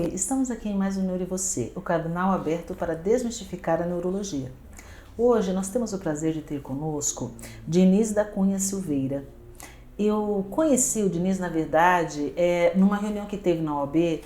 Oi, estamos aqui em mais um Neuro e Você, o canal aberto para desmistificar a neurologia. Hoje nós temos o prazer de ter conosco Diniz da Cunha Silveira. Eu conheci o Diniz, na verdade, numa reunião que teve na OAB,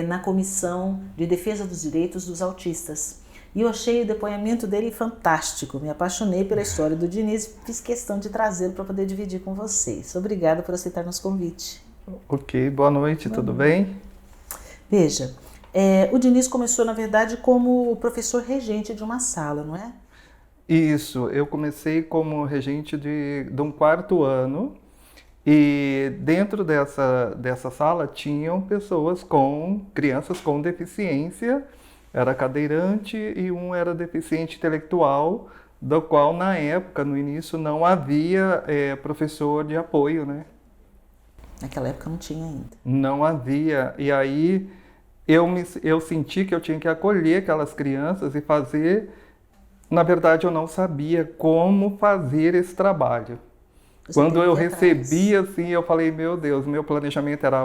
na Comissão de Defesa dos Direitos dos Autistas. E eu achei o depoimento dele fantástico, me apaixonei pela história do Diniz e fiz questão de trazê-lo para poder dividir com vocês. Obrigada por aceitar nosso convite. Ok, boa noite, tudo bem? Veja, o Diniz começou, na verdade, como professor regente de uma sala, não é? Isso, eu comecei como regente de um quarto ano e dentro dessa sala tinham crianças com deficiência, era cadeirante e um era deficiente intelectual, do qual na época, no início, não havia professor de apoio, né? Naquela época não tinha ainda. Não havia, e aí eu senti que eu tinha que acolher aquelas crianças e fazer. Na verdade, eu não sabia como fazer esse trabalho. Quando eu recebi, assim, eu falei, meu Deus, meu planejamento era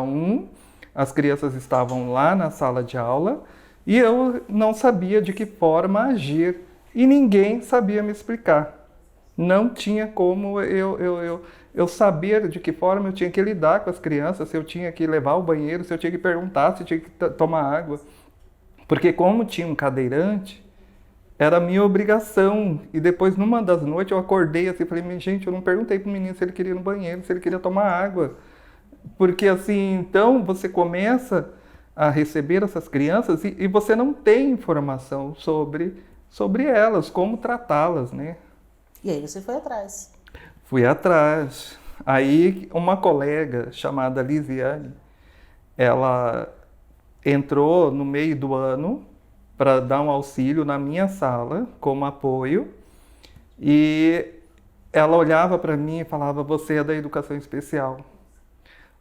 as crianças estavam lá na sala de aula e eu não sabia de que forma agir. E ninguém sabia me explicar. Não tinha como eu saber de que forma eu tinha que lidar com as crianças, se eu tinha que levar ao banheiro, se eu tinha que perguntar, se eu tinha que tomar água. Porque como tinha um cadeirante, era minha obrigação. E depois, numa das noites, eu acordei assim, falei, gente, eu não perguntei pro menino se ele queria ir no banheiro, se ele queria tomar água. Porque assim, então você começa a receber essas crianças e você não tem informação sobre elas, como tratá-las, né? E aí você foi atrás. Fui atrás. Aí uma colega chamada Lisiane, ela entrou no meio do ano para dar um auxílio na minha sala como apoio e ela olhava para mim e falava, você é da educação especial,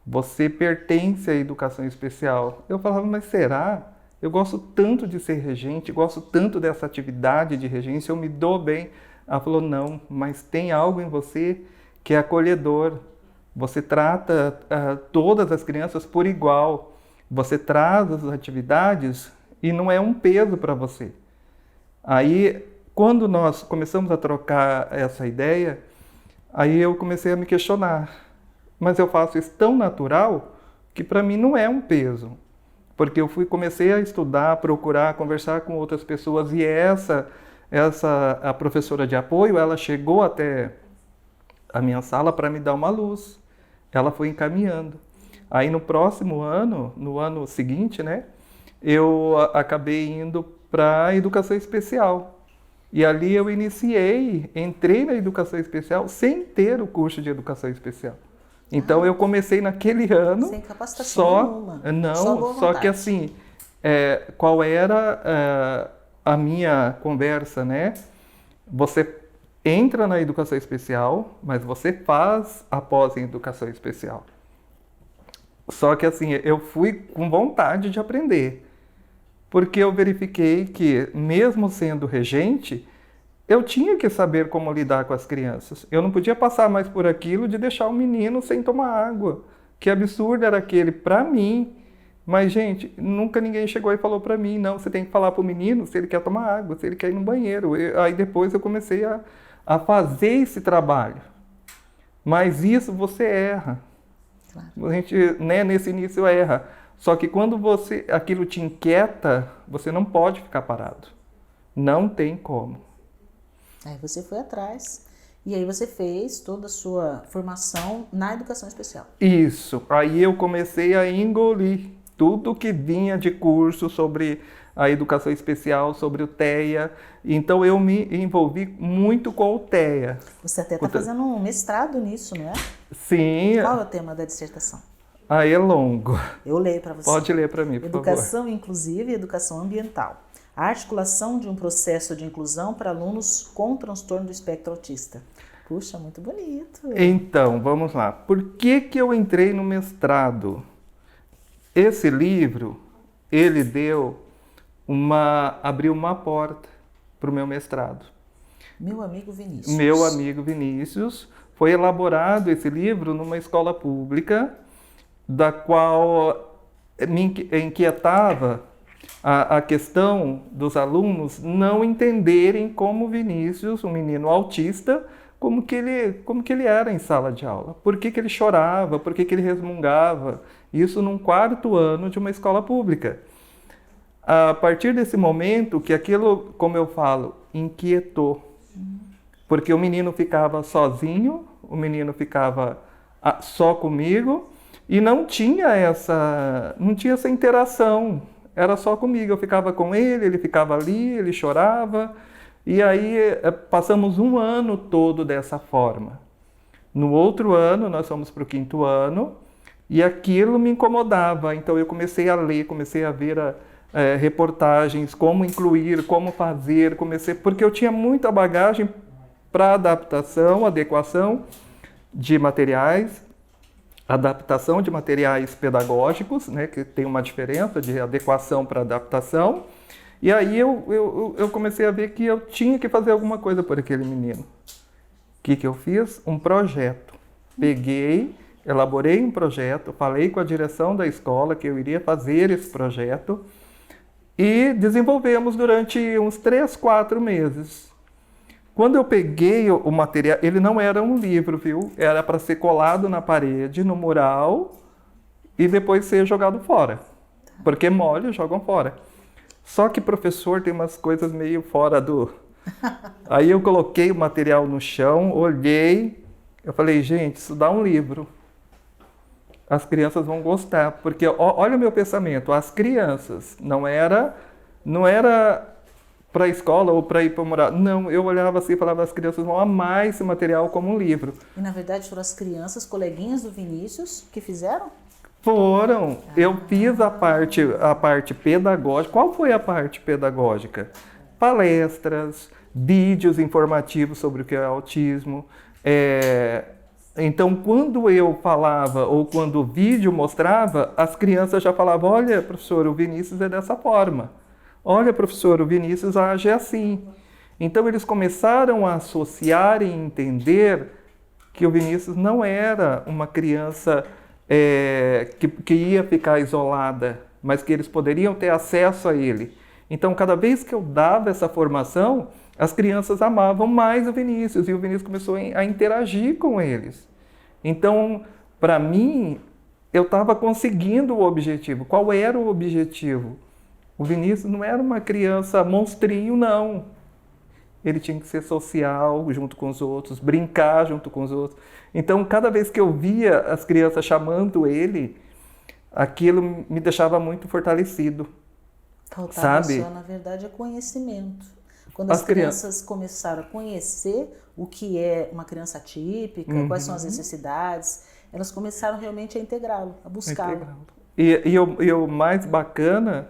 você pertence à educação especial. Eu falava, mas será? Eu gosto tanto de ser regente, gosto tanto dessa atividade de regência, eu me dou bem. Ela falou, não, mas tem algo em você que é acolhedor. Você trata todas as crianças por igual. Você traz as atividades e não é um peso para você. Aí, quando nós começamos a trocar essa ideia, aí eu comecei a me questionar. Mas eu faço isso tão natural que para mim não é um peso. Porque eu comecei a estudar, procurar, conversar com outras pessoas e a professora de apoio, ela chegou até a minha sala para me dar uma luz. Ela foi encaminhando. Aí no próximo ano, no ano seguinte, né, eu acabei indo para a educação especial. E ali eu entrei na educação especial sem ter o curso de educação especial. Então eu comecei naquele ano sem capacitação nenhuma. Não, só que assim, qual era a minha conversa, né? Você entra na educação especial, mas você faz a pós em educação especial. Só que assim, eu fui com vontade de aprender, porque eu verifiquei que, mesmo sendo regente, eu tinha que saber como lidar com as crianças. Eu não podia passar mais por aquilo de deixar o menino sem tomar água. Que absurdo era aquele para mim. Mas, gente, nunca ninguém chegou e falou para mim, não, você tem que falar para o menino se ele quer tomar água, se ele quer ir no banheiro. Aí depois eu comecei a fazer esse trabalho. Mas isso você erra. Claro. A gente, né, nesse início erra. Só que quando aquilo te inquieta, você não pode ficar parado. Não tem como. Aí você foi atrás e aí você fez toda a sua formação na educação especial. Isso. Aí eu comecei a engolir tudo que vinha de curso sobre a educação especial, sobre o TEA. Então eu me envolvi muito com o TEA. Você até está fazendo um mestrado nisso, não é? Sim. Qual é o tema da dissertação? Aí é longo. Eu leio para você. Pode ler para mim, por favor. Educação inclusiva e educação ambiental. A articulação de um processo de inclusão para alunos com transtorno do espectro autista. Puxa, muito bonito. Então, vamos lá. Por que eu entrei no mestrado? Esse livro, ele abriu uma porta para o meu mestrado. Meu amigo Vinícius. Meu amigo Vinícius. Foi elaborado esse livro numa escola pública, da qual me inquietava a questão dos alunos não entenderem como Vinícius, um menino autista, como que ele era em sala de aula. Por que ele chorava, por que ele resmungava. Isso num 4º ano de uma escola pública. A partir desse momento que aquilo, como eu falo, inquietou. Porque o menino ficava sozinho, o menino ficava só comigo e não tinha essa interação. Era só comigo, eu ficava com ele ficava ali, ele chorava. E aí passamos um ano todo dessa forma. No outro ano, nós fomos para o 5º ano e aquilo me incomodava. Então eu comecei a ler, comecei a ver reportagens, como incluir, como fazer, porque eu tinha muita bagagem para adaptação, adequação de materiais, adaptação de materiais pedagógicos, né, que tem uma diferença de adequação para adaptação. E aí eu comecei a ver que eu tinha que fazer alguma coisa por aquele menino. O que eu fiz? Um projeto. Peguei, elaborei um projeto, falei com a direção da escola que eu iria fazer esse projeto e desenvolvemos durante uns 3, 4 meses. Quando eu peguei o material, ele não era um livro, viu? Era para ser colado na parede, no mural, e depois ser jogado fora. Porque molha, jogam fora. Só que professor tem umas coisas meio fora do... Aí eu coloquei o material no chão, olhei, eu falei, gente, isso dá um livro. As crianças vão gostar, porque olha o meu pensamento, as crianças não era para a escola ou para ir para morar. Não, eu olhava assim e falava, as crianças vão amar esse material como um livro. E na verdade foram as crianças, coleguinhas do Vinícius, que fizeram? Foram. Eu fiz a parte pedagógica. Qual foi a parte pedagógica? Palestras, vídeos informativos sobre o que é autismo. Então, quando eu falava ou quando o vídeo mostrava, as crianças já falavam, olha, professor, o Vinícius é dessa forma. Olha, professor, o Vinícius age assim. Então, eles começaram a associar e entender que o Vinícius não era uma criança que ia ficar isolada, mas que eles poderiam ter acesso a ele. Então, cada vez que eu dava essa formação, as crianças amavam mais o Vinícius, e o Vinícius começou a interagir com eles. Então, para mim, eu estava conseguindo o objetivo. Qual era o objetivo? O Vinícius não era uma criança monstrinho, não. Ele tinha que ser social junto com os outros, brincar junto com os outros. Então, cada vez que eu via as crianças chamando ele, aquilo me deixava muito fortalecido. Faltava só, na verdade, conhecimento. Quando as crianças começaram a conhecer o que é uma criança atípica, quais são as necessidades, elas começaram realmente a integrá-lo, a buscá-lo. E o mais bacana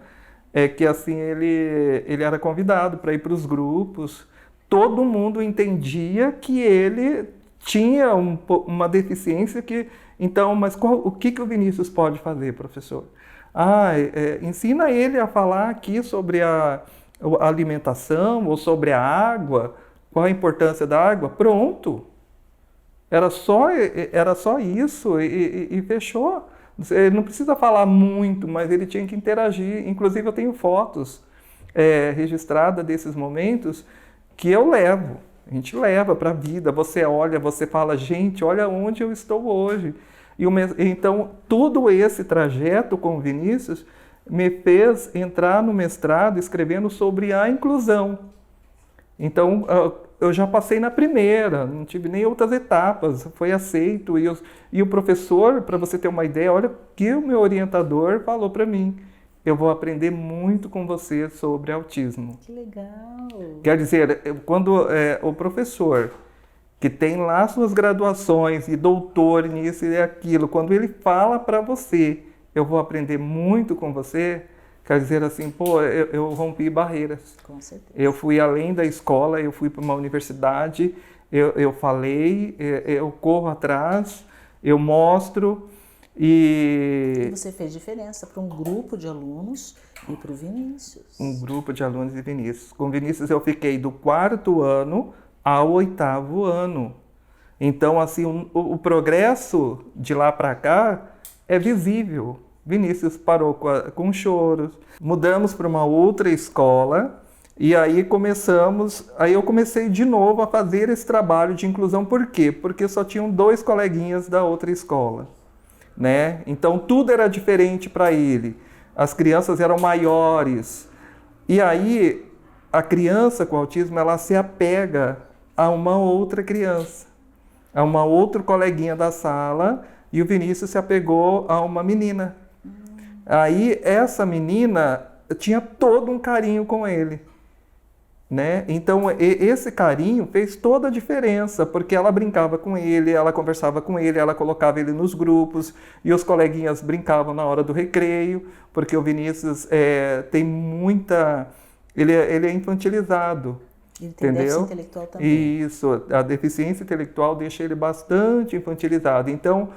é que assim ele era convidado para ir para os grupos. Todo mundo entendia que ele tinha uma deficiência que... Então, mas o que o Vinícius pode fazer, professor? Ensina ele a falar aqui sobre a alimentação ou sobre a água, qual a importância da água. Pronto. Era só isso e fechou. Ele não precisa falar muito, mas ele tinha que interagir. Inclusive, eu tenho fotos registradas desses momentos que eu levo. A gente leva para a vida. Você olha, você fala, gente, olha onde eu estou hoje. Então, todo esse trajeto com o Vinícius me fez entrar no mestrado escrevendo sobre a inclusão. Então, eu já passei na primeira, não tive nem outras etapas, foi aceito. E o professor, para você ter uma ideia, olha o que o meu orientador falou para mim. Eu vou aprender muito com você sobre autismo. Que legal! Quer dizer, quando o professor, que tem lá suas graduações e doutor nisso e aquilo, quando ele fala para você, eu vou aprender muito com você, quer dizer assim, eu rompi barreiras. Com certeza. Eu fui além da escola, eu fui para uma universidade, eu falei, eu corro atrás, eu mostro. E você fez diferença para um grupo de alunos e para o Vinícius. Um grupo de alunos e Vinícius. Com o Vinícius eu fiquei do 4º ano ao 8º ano. Então, assim, o progresso de lá para cá é visível. Vinícius parou com choros. Mudamos para uma outra escola e aí eu comecei de novo a fazer esse trabalho de inclusão. Por quê? Porque só tinham 2 coleguinhas da outra escola, né? Então tudo era diferente para ele. As crianças eram maiores. E aí a criança com autismo, ela se apega a uma outra criança, a uma outra coleguinha da sala, e o Vinícius se apegou a uma menina. Aí essa menina tinha todo um carinho com ele, né? Então esse carinho fez toda a diferença, porque ela brincava com ele, ela conversava com ele, ela colocava ele nos grupos, e os coleguinhas brincavam na hora do recreio, porque o Vinícius tem muita... Ele é infantilizado. Ele tem entendeu? déficit intelectual também. Isso, a deficiência intelectual deixa ele bastante infantilizado. Então,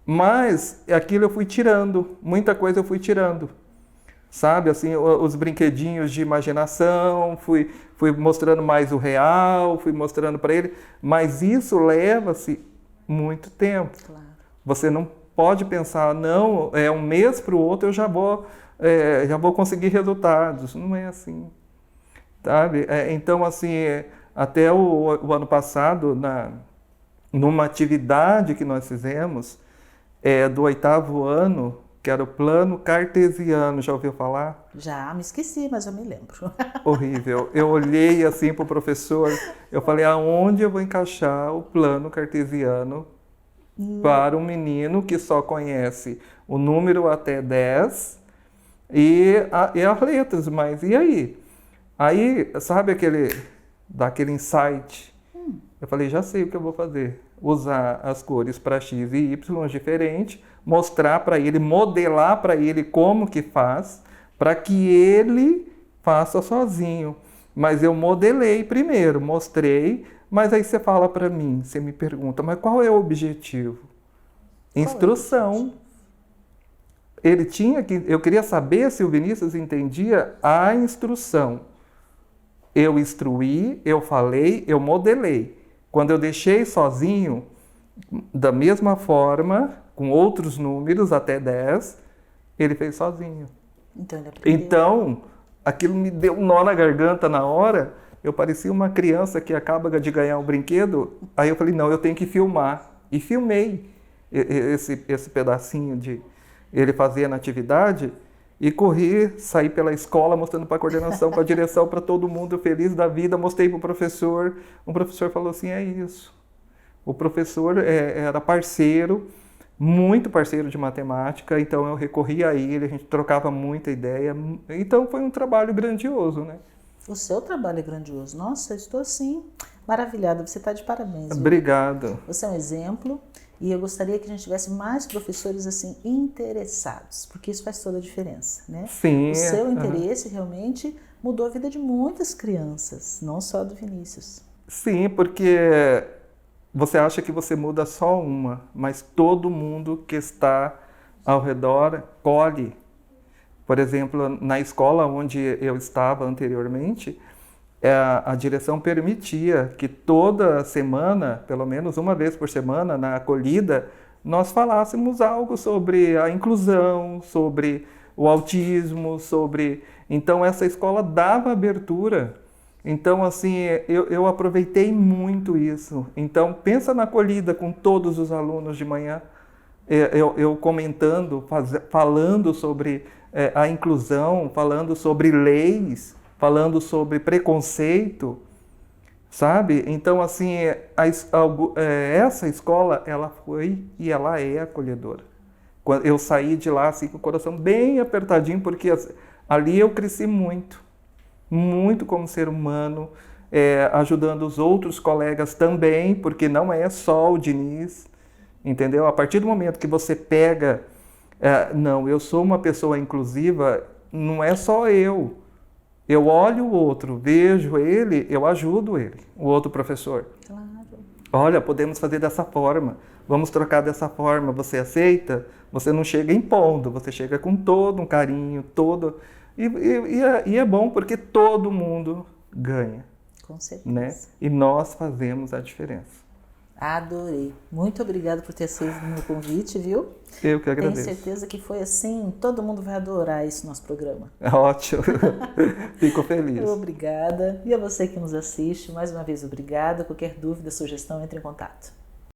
mas aquilo eu fui tirando, muita coisa eu fui tirando. Sabe, assim, os brinquedinhos de imaginação, fui mostrando mais o real, fui mostrando para ele, mas isso leva-se muito tempo. Claro. Você não pode pensar, não, um mês para o outro eu já vou conseguir resultados. Não é assim. Sabe? Então, assim, até o ano passado, numa atividade que nós fizemos, do 8º ano, que era o plano cartesiano, já ouviu falar? Já, me esqueci, mas eu me lembro. Horrível. Eu olhei assim para o professor, eu falei, aonde eu vou encaixar o plano cartesiano para um menino que só conhece o número até 10 e as letras, mas e aí? Aí, sabe daquele insight? Eu falei, já sei o que eu vou fazer. Usar as cores para X e Y diferente, mostrar para ele, modelar para ele como que faz, para que ele faça sozinho. Mas eu modelei primeiro, mostrei, mas aí você fala para mim, você me pergunta, mas qual é o objetivo? Instrução. Eu queria saber se o Vinícius entendia a instrução. Eu instruí, eu falei, eu modelei. Quando eu deixei sozinho, da mesma forma, com outros números até 10, ele fez sozinho. Então ele aprendeu. Então, aquilo me deu um nó na garganta na hora. Eu parecia uma criança que acaba de ganhar um brinquedo. Aí eu falei, não, eu tenho que filmar. E filmei esse pedacinho de ele fazer na atividade. E corri, saí pela escola mostrando para a coordenação, para a direção, para todo mundo, feliz da vida. Mostrei para o professor. O professor falou assim, é isso. O professor era parceiro, muito parceiro de matemática, então eu recorri a ele, a gente trocava muita ideia. Então foi um trabalho grandioso, né? O seu trabalho é grandioso. Nossa, eu estou assim, maravilhada. Você está de parabéns. Viu? Obrigado. Você é um exemplo. E eu gostaria que a gente tivesse mais professores assim interessados, porque isso faz toda a diferença, né? Sim. O seu interesse realmente mudou a vida de muitas crianças, não só do Vinícius. Sim, porque você acha que você muda só uma, mas todo mundo que está ao redor colhe. Por exemplo, na escola onde eu estava anteriormente, a direção permitia que toda semana, pelo menos uma vez por semana, na acolhida, nós falássemos algo sobre a inclusão, sobre o autismo, Então, essa escola dava abertura. Então, assim, eu aproveitei muito isso. Então, pensa na acolhida com todos os alunos de manhã, eu comentando, falando sobre a inclusão, falando sobre leis, falando sobre preconceito, sabe? Então, assim, essa escola, ela foi e ela é acolhedora. Eu saí de lá, assim, com o coração bem apertadinho, porque ali eu cresci muito, muito como ser humano, ajudando os outros colegas também, porque não é só o Diniz, entendeu? A partir do momento que você pega, não, eu sou uma pessoa inclusiva, não é só eu. Eu olho o outro, vejo ele, eu ajudo ele, o outro professor. Claro. Olha, podemos fazer dessa forma, vamos trocar dessa forma, você aceita? Você não chega impondo, você chega com todo um carinho, E é bom porque todo mundo ganha. Com certeza. Né? E nós fazemos a diferença. Adorei. Muito obrigada por ter aceito o meu convite, viu? Eu que agradeço. Tenho certeza que foi assim, todo mundo vai adorar esse nosso programa. Ótimo. Fico feliz. Obrigada. E a você que nos assiste, mais uma vez obrigada. Qualquer dúvida, sugestão, entre em contato.